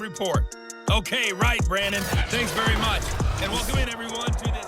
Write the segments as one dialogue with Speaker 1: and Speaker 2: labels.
Speaker 1: report. Okay, right, Brandon. Thanks very much. And welcome in, everyone, to this.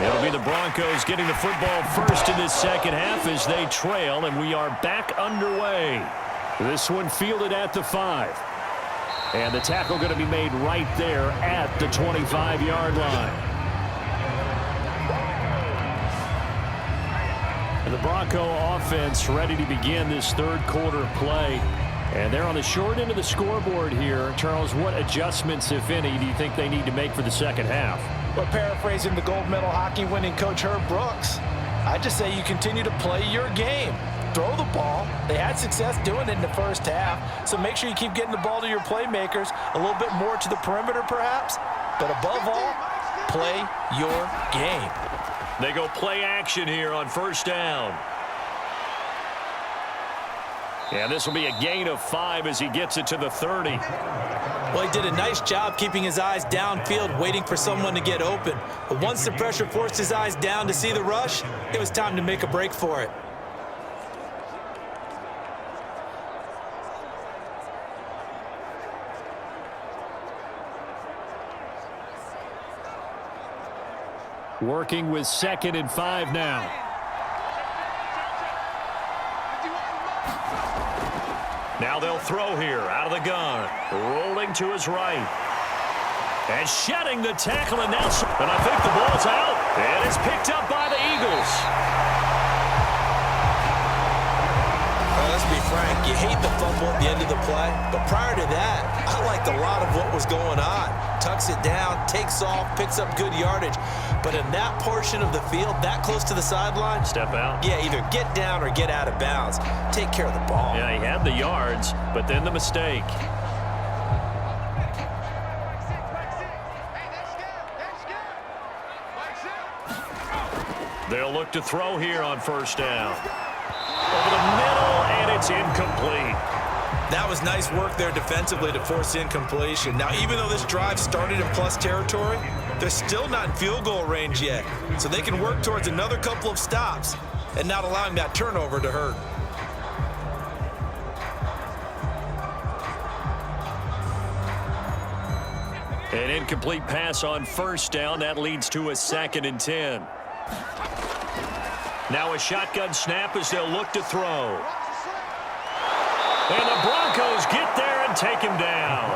Speaker 2: It'll be the Broncos getting the football first in this second half as they trail, and we are back underway. This one fielded at the 5. And the tackle going to be made right there at the 25-yard line. And the Bronco offense ready to begin this third quarter play. And they're on the short end of the scoreboard here. Charles, what adjustments, if any, do you think they need to make for the second half?
Speaker 3: Well, paraphrasing the gold medal hockey winning coach Herb Brooks, I just say you continue to play your game. Throw the ball. They had success doing it in the first half, so make sure you keep getting the ball to your playmakers, a little bit more to the perimeter perhaps, but above all, play your game.
Speaker 2: They go play action here on first down. And this will be a gain of 5 as he gets it to the 30.
Speaker 3: Well, he did a nice job keeping his eyes downfield, waiting for someone to get open. But once the pressure forced his eyes down to see the rush, it was time to make a break for it.
Speaker 2: Working with 2nd and 5 now. Now they'll throw here out of the gun. Rolling to his right. And shedding the tackle, and now, and I think the ball's out. And it's picked up by the Eagles.
Speaker 3: Well, let's be frank. You hate the fumble at the end of the play. But prior to that, I liked a lot of what was going on. Tucks it down, takes off, picks up good yardage. But in that portion of the field, that close to the sideline,
Speaker 2: step out.
Speaker 3: Yeah, either get down or get out of bounds. Take care of the ball.
Speaker 2: Yeah, he had the yards, but then the mistake. They'll look to throw here on first down. Over the middle, and it's incomplete.
Speaker 3: That was nice work there defensively to force incompletion. Now, even though this drive started in plus territory, they're still not in field goal range yet. So they can work towards another couple of stops and not allowing that turnover to hurt.
Speaker 2: An incomplete pass on first down. That leads to a 2nd and 10. Now a shotgun snap as they'll look to throw. And the Broncos get there and take him down.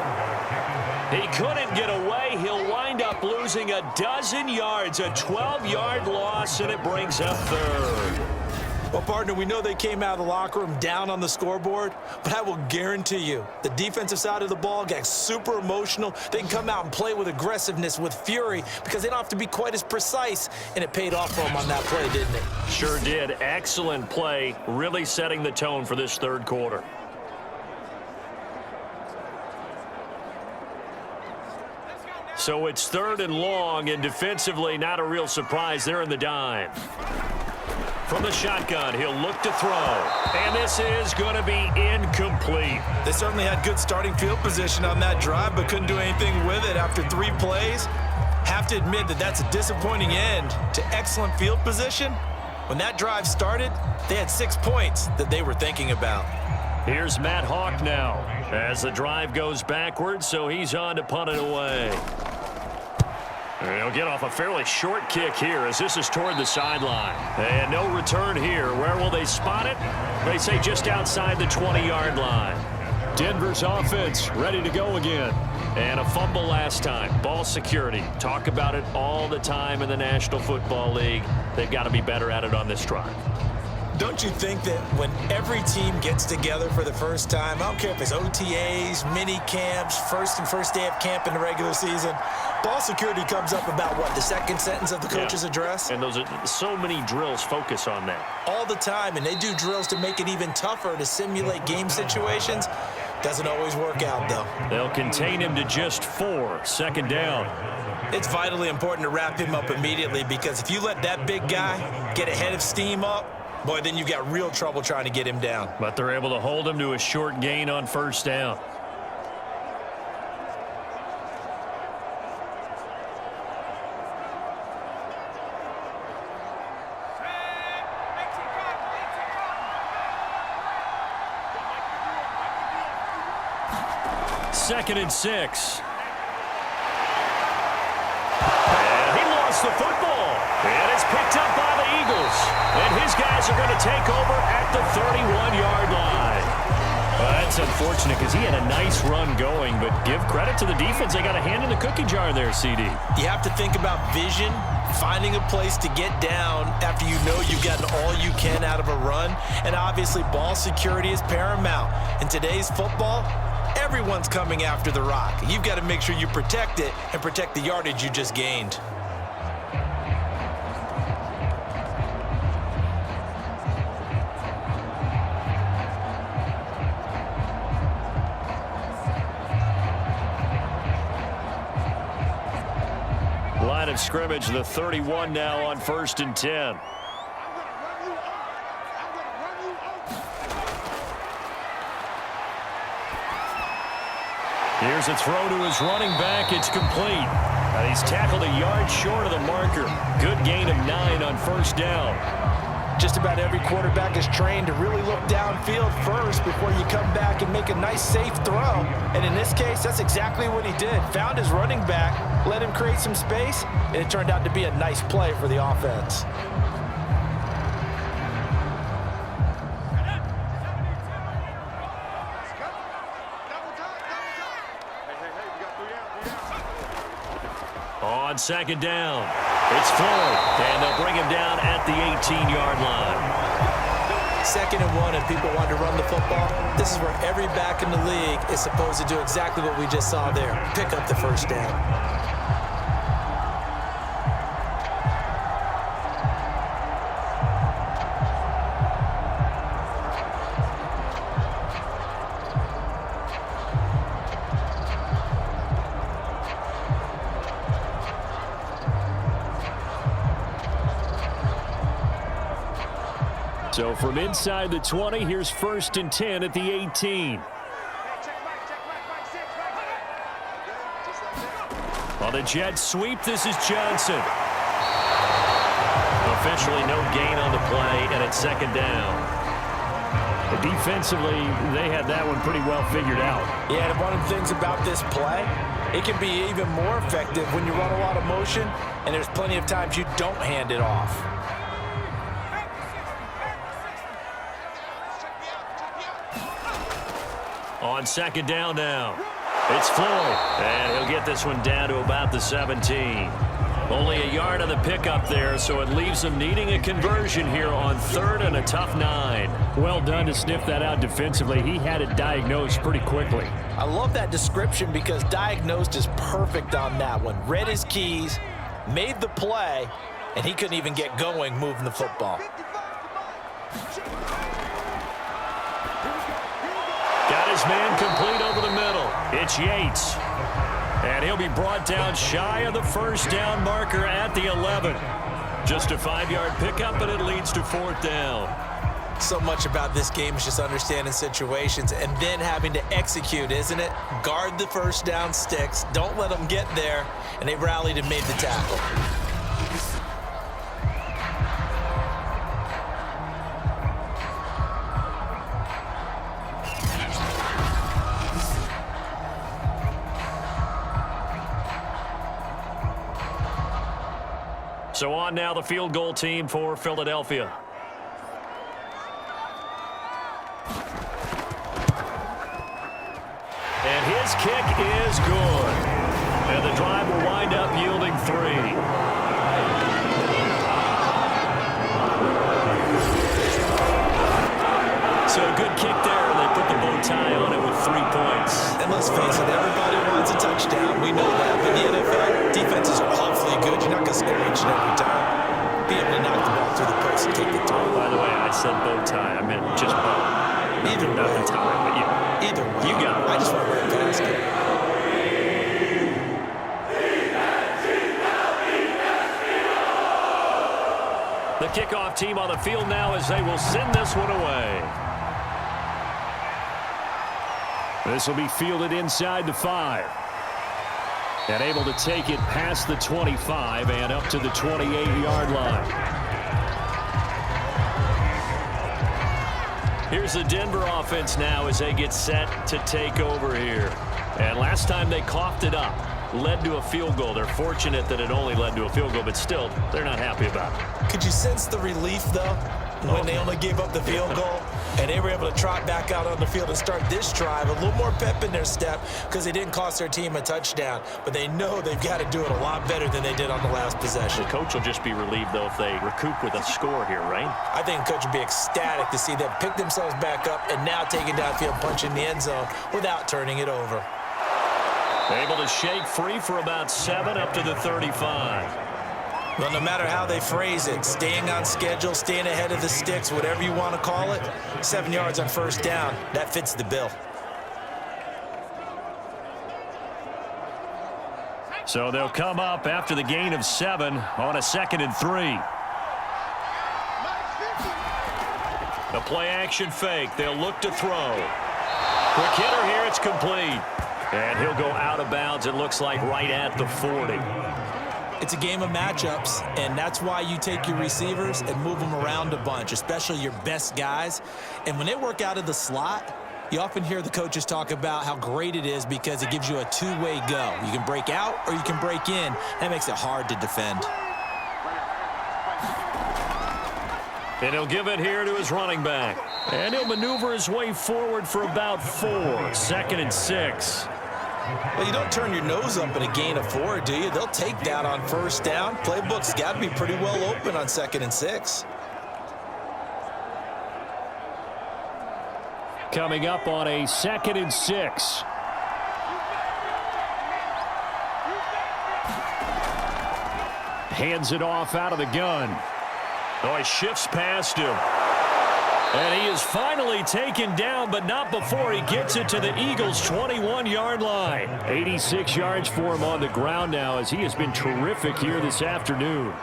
Speaker 2: He couldn't get away. He'll wind up losing a dozen yards, a 12-yard loss, and it brings up 3rd.
Speaker 3: Well, partner, we know they came out of the locker room down on the scoreboard, but I will guarantee you the defensive side of the ball got super emotional. They can come out and play with aggressiveness, with fury, because they don't have to be quite as precise, and it paid off for them on that play, didn't it?
Speaker 2: Sure did. Excellent play, really setting the tone for this third quarter. So it's 3rd and long, and defensively not a real surprise. They're in the dime. From the shotgun, he'll look to throw. And this is going to be incomplete.
Speaker 3: They certainly had good starting field position on that drive, but couldn't do anything with it after 3 plays. Have to admit that that's a disappointing end to excellent field position. When that drive started, they had 6 points that they were thinking about.
Speaker 2: Here's Matt Hawk now as the drive goes backwards, so he's on to punt it away. And he'll get off a fairly short kick here as this is toward the sideline. And no return here. Where will they spot it? They say just outside the 20-yard line. Denver's offense ready to go again. And a fumble last time. Ball security. Talk about it all the time in the National Football League. They've got to be better at it on this drive.
Speaker 3: Don't you think that when every team gets together for the first time, I don't care if it's OTAs, mini camps, first day of camp in the regular season, ball security comes up about, what, the second sentence of the coach's address?
Speaker 2: And those are so many drills focus on that.
Speaker 3: All the time, and they do drills to make it even tougher to simulate game situations. Doesn't always work out, though.
Speaker 2: They'll contain him to just 4, second down.
Speaker 3: It's vitally important to wrap him up immediately because if you let that big guy get ahead of steam up, boy, then you've got real trouble trying to get him down.
Speaker 2: But they're able to hold him to a short gain on first down. Second and 6. And he lost the football. And it's picked up by the Eagles. And his guys are going to take over at the 31-yard line. Well, that's unfortunate because he had a nice run going, but give credit to the defense. They got a hand in the cookie jar there, CD.
Speaker 3: You have to think about vision, finding a place to get down after you know you've gotten all you can out of a run. And obviously, ball security is paramount. In today's football, everyone's coming after the rock. You've got to make sure you protect it and protect the yardage you just gained.
Speaker 2: Line of scrimmage, the 31 now on 1st and 10. Here's a throw to his running back. It's complete. And he's tackled a yard short of the marker. Good gain of 9 on first down.
Speaker 3: Just about every quarterback is trained to really look downfield first before you come back and make a nice, safe throw. And in this case, that's exactly what he did. Found his running back, let him create some space, and it turned out to be a nice play for the offense.
Speaker 2: On second down, it's Floyd, and they'll bring him down at the 18-yard line.
Speaker 3: 2nd and 1, and people want to run the football. This is where every back in the league is supposed to do exactly what we just saw there, pick up the first down.
Speaker 2: So from inside the 20, here's 1st and 10 at the 18. On the jet sweep, this is Johnson. Officially no gain on the play, and it's 2nd down. Defensively, they had that one pretty well figured out.
Speaker 3: Yeah, and one of the things about this play, it can be even more effective when you run a lot of motion, and there's plenty of times you don't hand it off.
Speaker 2: On 2nd down now, it's Floyd, and he'll get this one down to about the 17. Only a yard on the pickup there, so it leaves them needing a conversion here on 3rd and a tough 9. Well done to sniff that out defensively. He had it diagnosed pretty quickly.
Speaker 3: I love that description because diagnosed is perfect on that one. Read his keys, made the play, and he couldn't even get going moving the football.
Speaker 2: Got his man complete over the middle. It's Yates. And he'll be brought down shy of the first down marker at the 11. Just a 5-yard pickup, and it leads to 4th down.
Speaker 3: So much about this game is just understanding situations and then having to execute, isn't it? Guard the first down sticks. Don't let them get there. And they rallied and made the tackle.
Speaker 2: So on now the field goal team for Philadelphia. And his kick is good. And the drive will wind up yielding 3. So a good kick there. They put the bow tie on it with 3 points.
Speaker 3: And let's face it, everybody wants a touchdown. We know that. But the NFL, defenses are awfully good. You're not going to score each and every time. Be able to knock the ball through the post and take the throw.
Speaker 2: By the way, I said bow tie. I meant just bow.
Speaker 3: Either
Speaker 2: Not
Speaker 3: way.
Speaker 2: the time, but yeah.
Speaker 3: Either way.
Speaker 2: You got it.
Speaker 3: I just want to run past it.
Speaker 2: The kickoff team on the field now as they will send this one away. This will be fielded inside the 5. And able to take it past the 25 and up to the 28-yard line. Here's the Denver offense now as they get set to take over here. And last time they coughed it up, led to a field goal. They're fortunate that it only led to a field goal, but still, they're not happy about it.
Speaker 3: Could you sense the relief, though, when they only gave up the field goal and they were able to trot back out on the field and start this drive? A little more pep in their step because they didn't cost their team a touchdown, but they know they've got to do it a lot better than they did on the last possession.
Speaker 2: The coach will just be relieved, though, if they recoup with a score here, right?
Speaker 3: I think the coach would be ecstatic to see them pick themselves back up and now take it downfield, punch in the end zone without turning it over.
Speaker 2: Able to shake free for about 7 up to the 35.
Speaker 3: Well, no matter how they phrase it, staying on schedule, staying ahead of the sticks, whatever you want to call it, 7 yards on first down, that fits the bill.
Speaker 2: So they'll come up after the gain of 7 on a 2nd and 3. The play action fake. They'll look to throw. Quick hitter here. It's complete. And he'll go out of bounds, it looks like, right at the 40.
Speaker 3: It's a game of matchups, and that's why you take your receivers and move them around a bunch, especially your best guys. And when they work out of the slot, you often hear the coaches talk about how great it is because it gives you a two-way go. You can break out or you can break in. That makes it hard to defend.
Speaker 2: And he'll give it here to his running back. And he'll maneuver his way forward for about 4. 2nd and 6.
Speaker 3: Well, you don't turn your nose up at a gain of 4, do you? They'll take that on first down. Playbook's got to be pretty well open on 2nd and 6.
Speaker 2: Coming up on a 2nd and 6. Hands it off out of the gun. Oh, he shifts past him. And he is finally taken down, but not before he gets it to the Eagles' 21-yard line. 86 yards for him on the ground now as he has been terrific here this afternoon.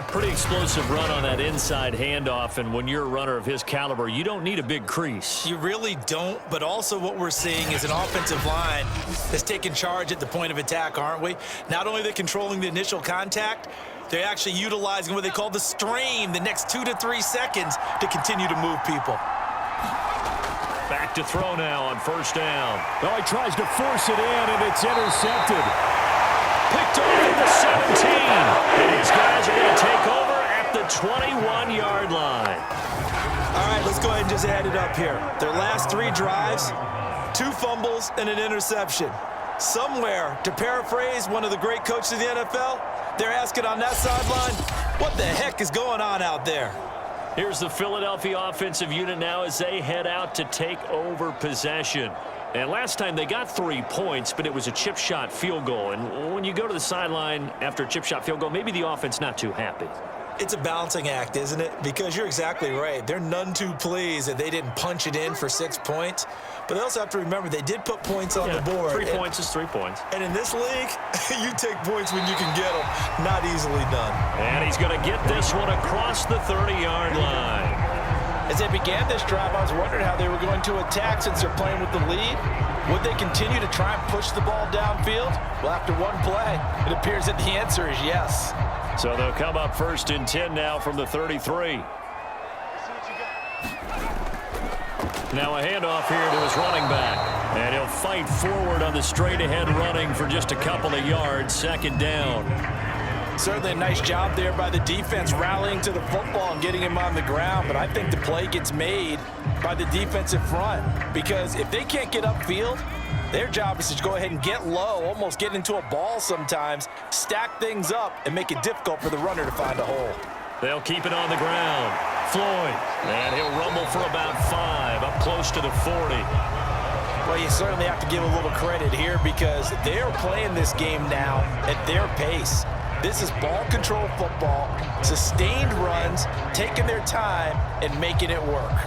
Speaker 2: Pretty explosive run on that inside handoff, and when you're a runner of his caliber, you don't need a big crease.
Speaker 3: You really don't, but also what we're seeing is an offensive line that's taking charge at the point of attack, aren't we? Not only are they controlling the initial contact, they're actually utilizing what they call the strain, the next 2 to 3 seconds to continue to move people.
Speaker 2: Back to throw now on first down. Oh, he tries to force it in, and it's intercepted. Picked off at the 17. And these guys are going to take over at the 21-yard line.
Speaker 3: All right, let's go ahead and just add it up here. Their last 3 drives, 2 fumbles and an interception. Somewhere, to paraphrase one of the great coaches of the NFL, they're asking on that sideline, what the heck is going on out there?
Speaker 2: Here's the Philadelphia offensive unit now as they head out to take over possession. And last time they got 3 points, but it was a chip shot field goal. And when you go to the sideline after a chip shot field goal, maybe the offense not too happy.
Speaker 3: It's a balancing act, isn't it? Because you're exactly right. They're none too pleased that they didn't punch it in for 6 points. But they also have to remember they did put points on the board.
Speaker 2: 3 points is 3 points.
Speaker 3: And in this league, you take points when you can get them. Not easily done.
Speaker 2: And he's going to get this one across the 30-yard line.
Speaker 3: As they began this drive, I was wondering how they were going to attack since they're playing with the lead. Would they continue to try and push the ball downfield? Well, after one play, it appears that the answer is yes.
Speaker 2: So they'll come up 1st and 10 now from the 33. Now a handoff here to his running back. And he'll fight forward on the straight-ahead running for just a couple of yards. 2nd down.
Speaker 3: Certainly a nice job there by the defense rallying to the football and getting him on the ground. But I think the play gets made by the defensive front. Because if they can't get upfield, their job is to go ahead and get low, almost get into a ball sometimes, stack things up, and make it difficult for the runner to find a hole.
Speaker 2: They'll keep it on the ground. Floyd. And he'll rumble for about 5, up close to the 40.
Speaker 3: Well, you certainly have to give a little credit here because they're playing this game now at their pace. This is ball control football, sustained runs, taking their time, and making it work.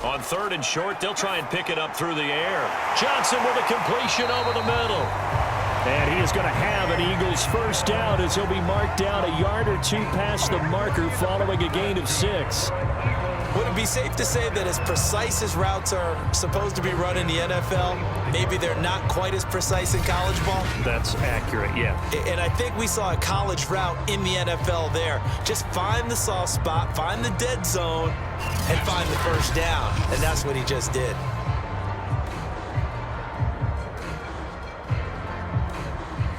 Speaker 2: On 3rd and short, they'll try and pick it up through the air. Johnson with a completion over the middle. And he is going to have an Eagles first down as he'll be marked down a yard or two past the marker following a gain of 6.
Speaker 3: Would it be safe to say that as precise as routes are supposed to be run in the NFL, maybe they're not quite as precise in college ball?
Speaker 2: That's accurate, yeah.
Speaker 3: And I think we saw a college route in the NFL there. Just find the soft spot, find the dead zone, and find the first down. And that's what he just did.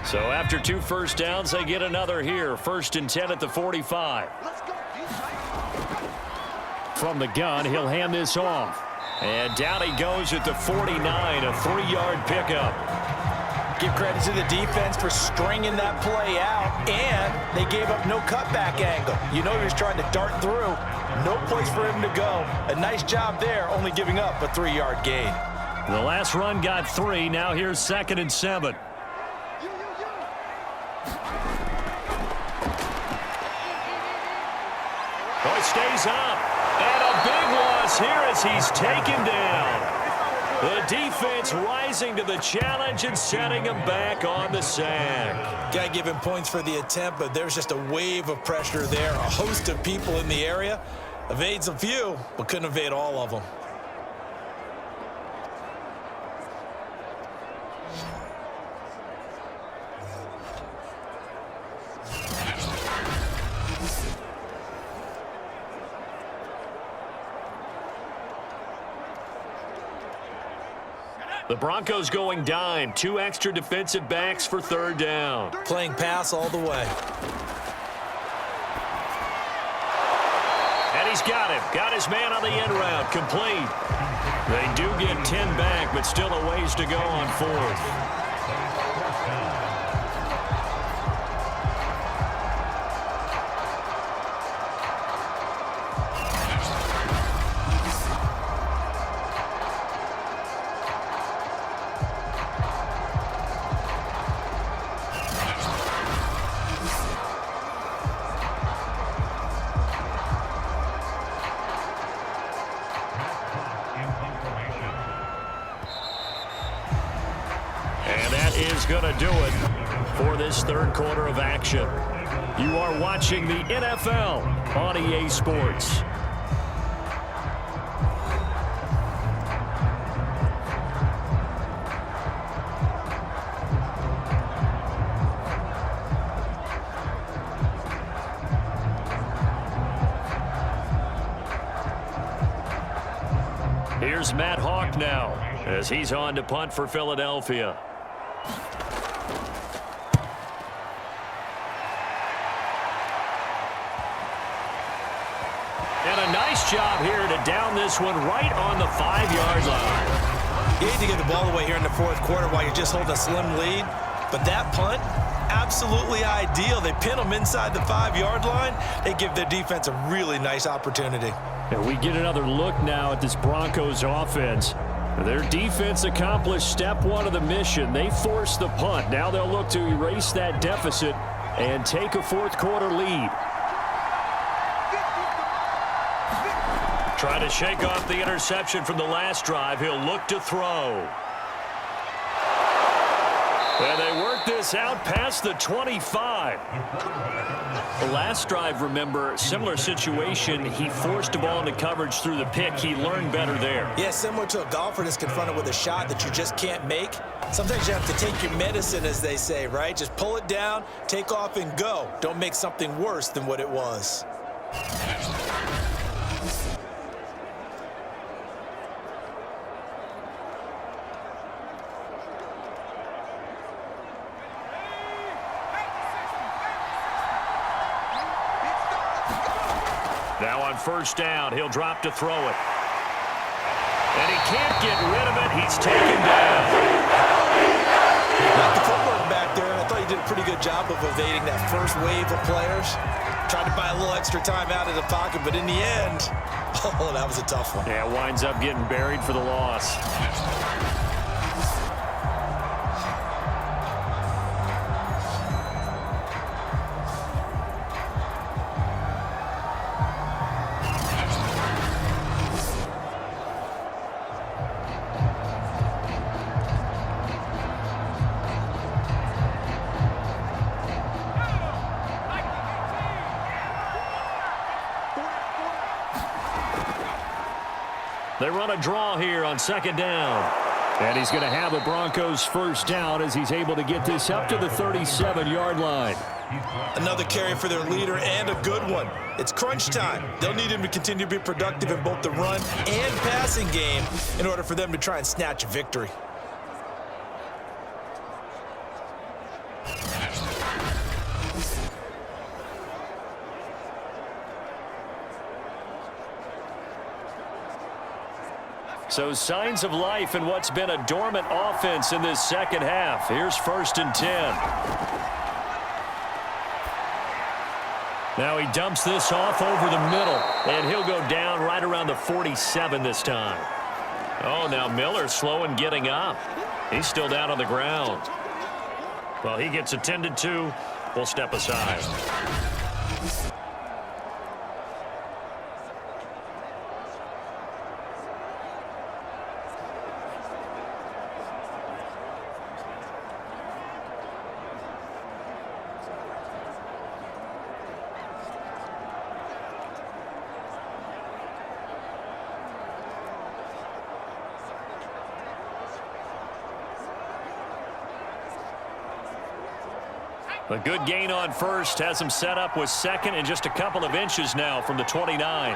Speaker 2: So after 2 first downs, they get another here. 1st and 10 at the 45. From the gun, he'll hand this off. And down he goes at the 49, a 3-yard pickup.
Speaker 3: Give credit to the defense for stringing that play out, and they gave up no cutback angle. You know he was trying to dart through. No place for him to go. A nice job there, only giving up a 3-yard gain.
Speaker 2: The last run got 3. Now here's 2nd and 7. Oh, it stays up. And a big loss here as he's taken down. The defense rising to the challenge and setting him back on the sack.
Speaker 3: Got to give him points for the attempt, but there's just a wave of pressure there. A host of people in the area. Evades a few, but couldn't evade all of them.
Speaker 2: The Broncos going dime. 2 extra defensive backs for 3rd down.
Speaker 3: Playing pass all the way.
Speaker 2: And he's got him. Got his man on the end route. Complete. They do get 10 back, but still a ways to go on 4th. Going to do it for this 3rd quarter of action. You are watching the NFL on EA Sports. Here's Matt Hawk now as he's on to punt for Philadelphia. Nice job here to down this one right on the 5-yard line.
Speaker 3: You need to get the ball away here in the 4th quarter while you're just holding a slim lead. But that punt, absolutely ideal. They pin them inside the 5-yard line. They give their defense a really nice opportunity.
Speaker 2: And we get another look now at this Broncos offense. Their defense accomplished step 1 of the mission. They forced the punt. Now they'll look to erase that deficit and take a 4th quarter lead. Trying to shake off the interception from the last drive. He'll look to throw. And they work this out past the 25. The last drive, remember, similar situation. He forced the ball into coverage through the pick. He learned better there.
Speaker 3: Yeah, similar to a golfer that's confronted with a shot that you just can't make. Sometimes you have to take your medicine, as they say, right? Just pull it down, take off, and go. Don't make something worse than what it was.
Speaker 2: Now on 1st down, he'll drop to throw it. And he can't get rid of it. He's taken down.
Speaker 3: Like the footwork back there, I thought he did a pretty good job of evading that first wave of players. Tried to buy a little extra time out of the pocket, but in the end, oh, that was a tough one.
Speaker 2: Yeah, winds up getting buried for the loss. They run a draw here on second down. And he's going to have the Broncos first down as he's able to get this up to the 37-yard line.
Speaker 3: Another carry for their leader and a good one. It's crunch time. They'll need him to continue to be productive in both the run and passing game in order for them to try and snatch a victory.
Speaker 2: So signs of life in what's been a dormant offense in this second half. Here's 1st and 10. Now he dumps this off over the middle, and he'll go down right around the 47 this time. Oh, now Miller slow in getting up. He's still down on the ground. Well, he gets attended to. We'll step aside. A good gain on first has him set up with second and just a couple of inches now from the 29.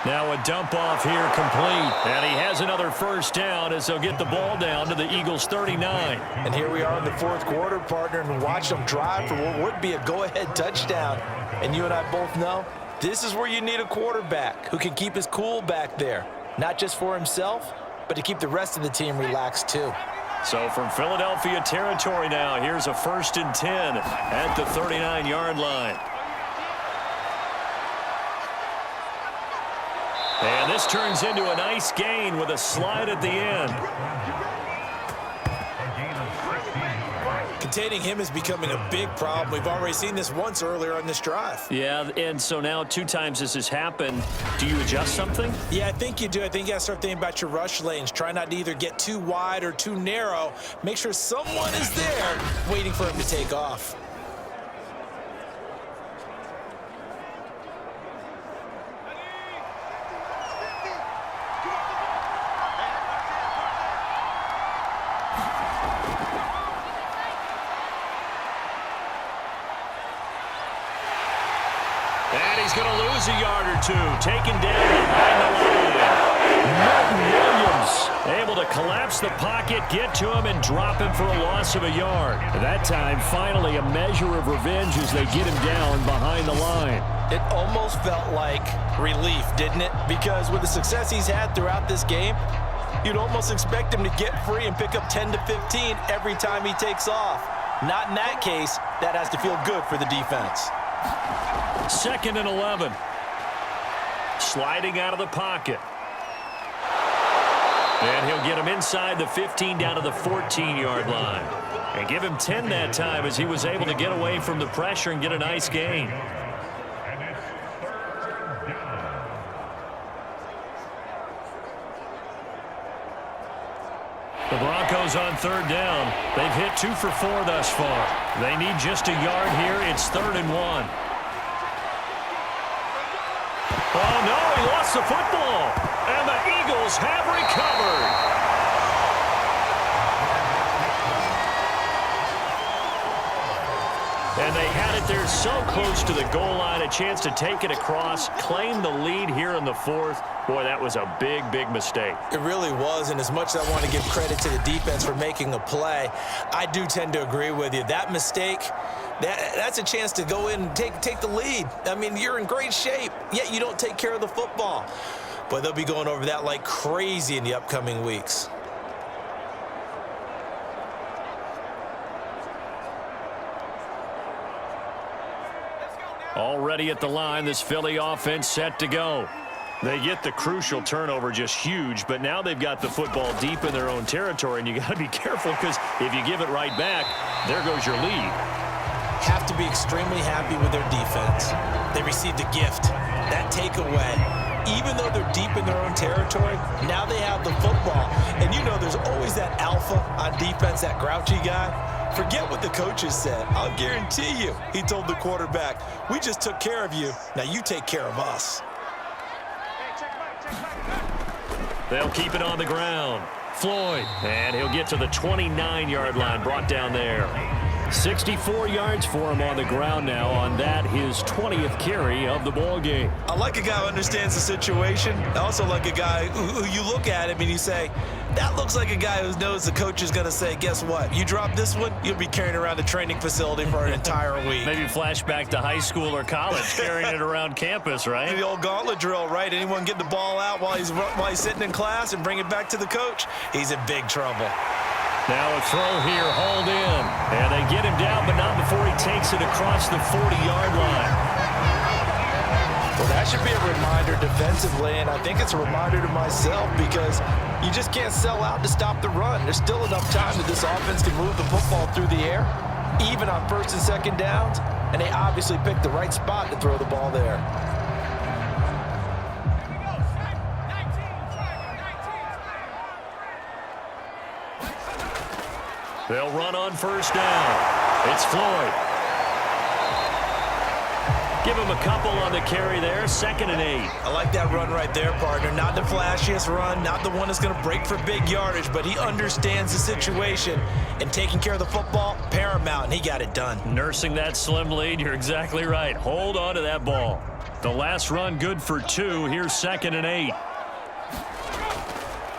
Speaker 2: Now a dump off here complete. And he has another first down as they'll get the ball down to the Eagles' 39.
Speaker 3: And here we are in the fourth quarter, partner, and watch them drive for what would be a go-ahead touchdown. And you and I both know this is where you need a quarterback who can keep his cool back there. Not just for himself, but to keep the rest of the team relaxed too.
Speaker 2: So from Philadelphia territory now, here's a 1st and 10 at the 39-yard line. And this turns into a nice gain with a slide at the end.
Speaker 3: Containing him is becoming a big problem. We've already seen this once earlier on this drive.
Speaker 2: Yeah, and so now 2 times this has happened. Do you adjust something?
Speaker 3: Yeah, I think you do. I think you got to start thinking about your rush lanes. Try not to either get too wide or too narrow. Make sure someone is there waiting for him to take off.
Speaker 2: And he's going to lose a yard or two. Taken down behind the line. Milton Williams able to collapse the pocket, get to him, and drop him for a loss of a yard. At that time, finally a measure of revenge as they get him down behind the line.
Speaker 3: It almost felt like relief, didn't it? Because with the success he's had throughout this game, you'd almost expect him to get free and pick up 10 to 15 every time he takes off. Not in that case. That has to feel good for the defense.
Speaker 2: 2nd and 11. Sliding out of the pocket. And he'll get him inside the 15 down to the 14-yard line. And give him 10 that time as he was able to get away from the pressure and get a nice gain. The Broncos on 3rd down. They've hit 2 for 4 thus far. They need just a yard here. It's 3rd and 1. Oh, no, he lost the football. And the Eagles have recovered. And they had it there so close to the goal line, a chance to take it across, claim the lead here in the 4th. Boy, that was a big, big mistake.
Speaker 3: It really was, and as much as I want to give credit to the defense for making a play, I do tend to agree with you. That mistake, that's a chance to go in and take the lead. I mean, you're in great shape, yet you don't take care of the football. But they'll be going over that like crazy in the upcoming weeks.
Speaker 2: Already at the line, this Philly offense set to go. They get the crucial turnover, just huge, but now they've got the football deep in their own territory, and you got to be careful because if you give it right back, there goes your lead.
Speaker 3: Have to be extremely happy with their defense. They received a gift. That takeaway, even though they're deep in their own territory, now they have the football. And you know there's always that alpha on defense, that grouchy guy. Forget what the coaches said. I'll guarantee you, he told the quarterback, we just took care of you. Now you take care of us.
Speaker 2: They'll keep it on the ground. Floyd, and he'll get to the 29-yard line, brought down there. 64 yards for him on the ground now on that, his 20th carry of the ball game.
Speaker 3: I like a guy who understands the situation. I also like a guy who you look at him and you say, that looks like a guy who knows the coach is going to say, guess what? You drop this one, you'll be carrying around the training facility for an entire week.
Speaker 2: Maybe flashback to high school or college, carrying it around campus, right?
Speaker 3: The old gauntlet drill, right? Anyone get the ball out while he's sitting in class and bring it back to the coach? He's in big trouble.
Speaker 2: Now a throw here, hauled in. And they get him down, but not before he takes it across the 40-yard line.
Speaker 3: Well, that should be a reminder defensively, and I think it's a reminder to myself because you just can't sell out to stop the run. There's still enough time that this offense can move the football through the air, even on first and second downs, and they obviously picked the right spot to throw the ball there.
Speaker 2: They'll run on first down. It's Floyd. Give him a couple on the carry there, 2nd and 8.
Speaker 3: I like that run right there, partner. Not the flashiest run, not the one that's going to break for big yardage, but he understands the situation, and taking care of the football, paramount, and he got it done.
Speaker 2: Nursing that slim lead, you're exactly right. Hold on to that ball. The last run good for 2. Here's 2nd and 8.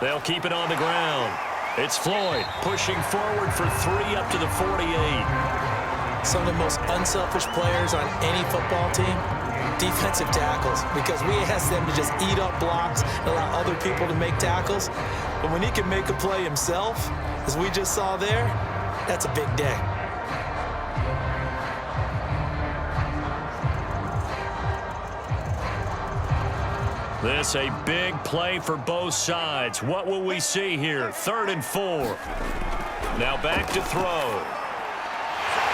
Speaker 2: They'll keep it on the ground. It's Floyd pushing forward for 3 up to the 48.
Speaker 3: Some of the most unselfish players on any football team, defensive tackles, because we ask them to just eat up blocks and allow other people to make tackles. But when he can make a play himself, as we just saw there, that's a big day.
Speaker 2: This a big play for both sides. What will we see here? 3rd and 4. Now back to throw.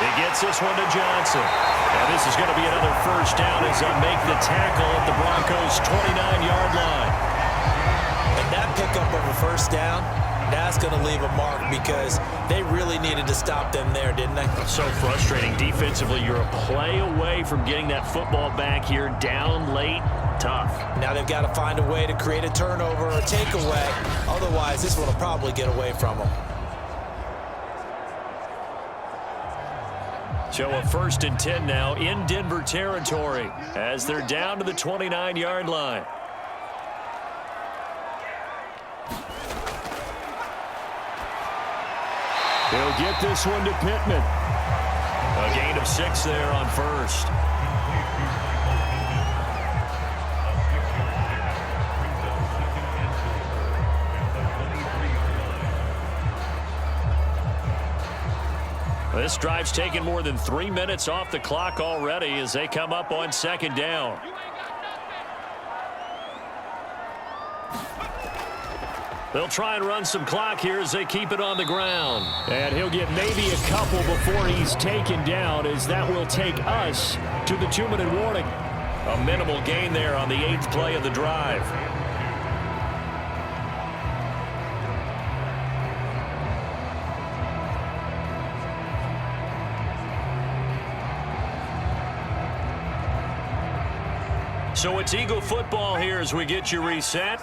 Speaker 2: He gets this one to Johnson. And this is going to be another first down as they make the tackle at the Broncos' 29-yard line.
Speaker 3: And that pickup of a first down, that's going to leave a mark because they really needed to stop them there, didn't they?
Speaker 2: So frustrating. Defensively, you're a play away from getting that football back here down late. Tough. Now
Speaker 3: they've got to find a way to create a turnover or takeaway. Otherwise, this one will probably get away from them.
Speaker 2: So a 1st and 10 now in Denver territory as they're down to the 29-yard line. He'll get this one to Pittman. A gain of 6 there on first. This drive's taken more than 3 minutes off the clock already as they come up on 2nd down. They'll try and run some clock here as they keep it on the ground. And he'll get maybe a couple before he's taken down, as that will take us to the 2-minute warning. A minimal gain there on the 8th play of the drive. So it's Eagle football here as we get you reset.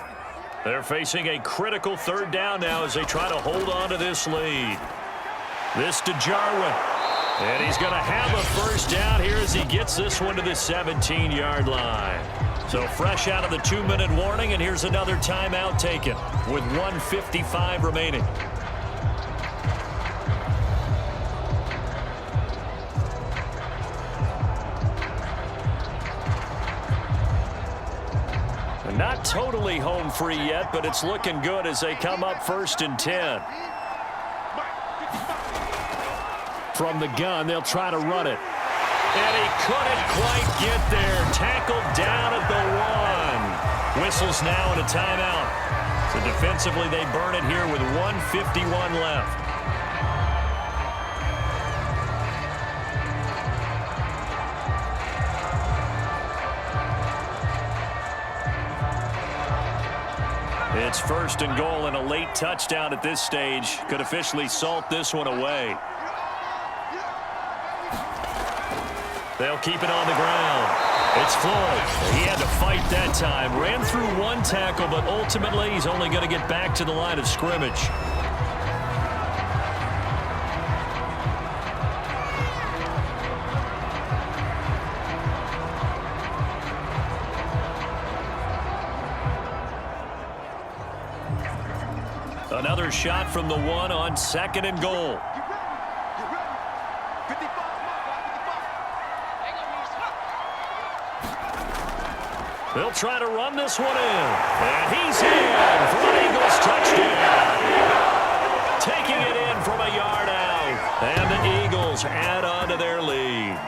Speaker 2: They're facing a critical 3rd down now as they try to hold on to this lead. This to Jarwin. And he's going to have a first down here as he gets this one to the 17-yard line. So fresh out of the 2-minute warning, and here's another timeout taken with 1:55 remaining. Not totally home free yet, but it's looking good as they come up 1st and 10. From the gun, they'll try to run it. And he couldn't quite get there. Tackled down at the 1. Whistles now and a timeout. So defensively, they burn it here with 1:51 left. It's 1st and goal, and a late touchdown at this stage could officially salt this one away. They'll keep it on the ground. It's Floyd. He had to fight that time. Ran through one tackle, but ultimately he's only going to get back to the line of scrimmage. Another shot from the one on 2nd and goal. They'll try to run this one in. And he's in for an Eagles touchdown. Taking it in from a yard out. And the Eagles add on to their lead.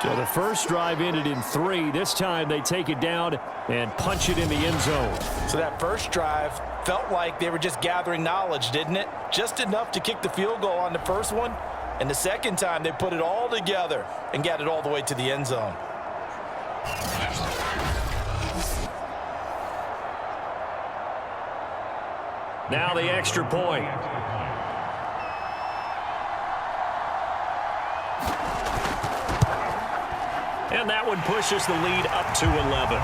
Speaker 2: So the first drive ended in 3. This time they take it down and punch it in the end zone.
Speaker 3: So that first drive felt like they were just gathering knowledge, didn't it? Just enough to kick the field goal on the first one. And the second time they put it all together and got it all the way to the end zone.
Speaker 2: Now the extra point. And that one pushes the lead up to 11.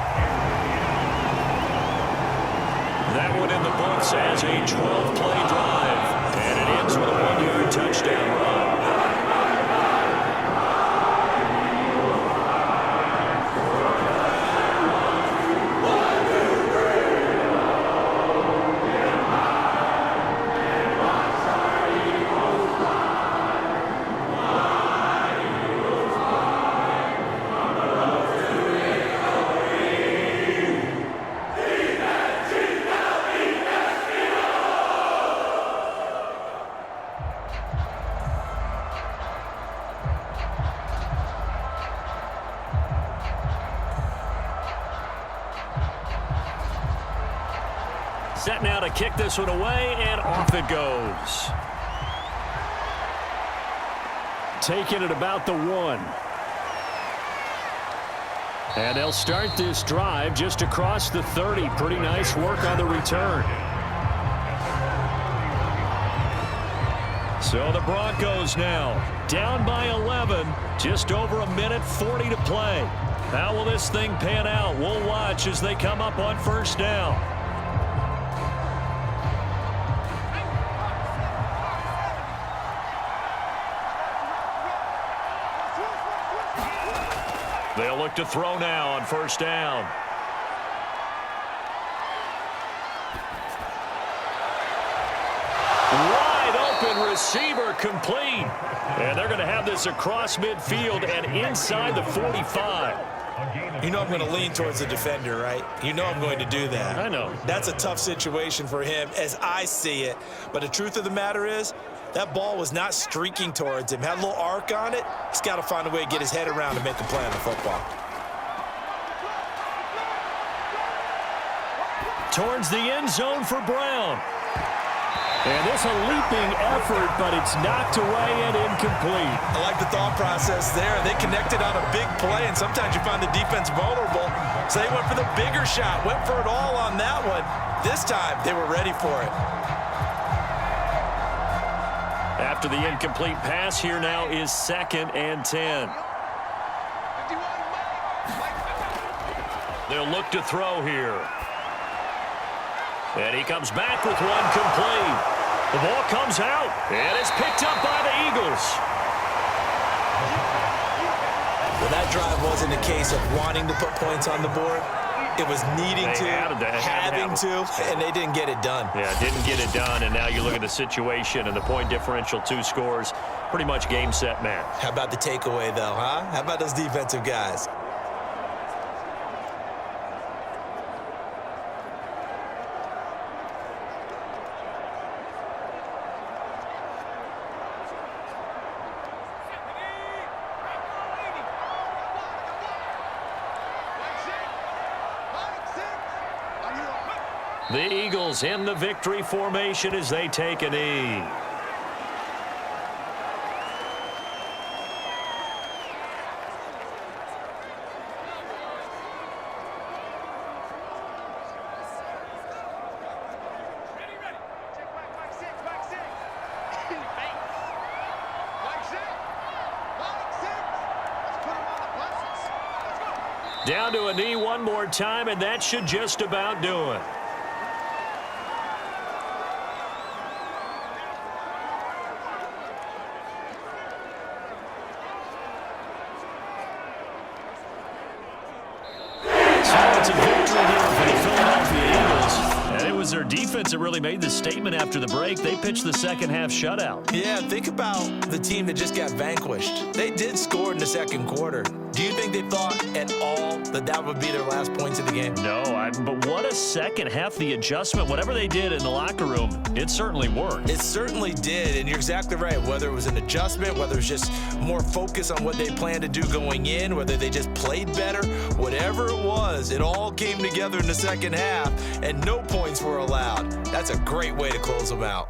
Speaker 2: That one in the books as a 12-play drive. And it ends with a 1-yard touchdown run. Set now to kick this one away, and off it goes. Taking it about the 1. And they'll start this drive just across the 30. Pretty nice work on the return. So the Broncos now down by 11. Just over 1:40 to play. How will this thing pan out? We'll watch as they come up on first down. They'll look to throw now on first down. Wide open receiver complete. And they're going to have this across midfield and inside the 45.
Speaker 3: You know I'm going to lean towards the defender, right? You know I'm going to do that.
Speaker 2: I know.
Speaker 3: That's a tough situation for him as I see it. But the truth of the matter is, that ball was not streaking towards him. Had a little arc on it. He's got to find a way to get his head around and make a play on the football.
Speaker 2: Towards the end zone for Brown. And this a leaping effort, but it's knocked away and incomplete.
Speaker 3: I like the thought process there. They connected on a big play, and sometimes you find the defense vulnerable. So they went for the bigger shot, went for it all on that one. This time, they were ready for it.
Speaker 2: After the incomplete pass, here now is 2nd and 10. They'll look to throw here. And he comes back with one complete. The ball comes out, and it's picked up by the Eagles.
Speaker 3: Well, that drive wasn't a case of wanting to put points on the board. It was needing to, having to, and they didn't get it done.
Speaker 2: Yeah, didn't get it done, and now you look at the situation and the point differential, 2 scores, pretty much game, set, match.
Speaker 3: How about the takeaway, though, huh? How about those defensive guys?
Speaker 2: The Eagles in the victory formation as they take a knee. Down to a knee one more time, and that should just about do it. So it's a victory here for the Philadelphia Eagles. And it was their defense that really made the statement after the break. They pitched the second half shutout.
Speaker 3: Yeah, think about the team that just got vanquished. They did score in the second quarter. Do you think they thought at all that that would be their last points of the game?
Speaker 2: No, but what a second half. The adjustment, whatever they did in the locker room, it certainly worked.
Speaker 3: It certainly did, and you're exactly right. Whether it was an adjustment, whether it was just more focus on what they planned to do going in, whether they just played better, whatever it was, it all came together in the second half, and no points were allowed. That's a great way to close them out.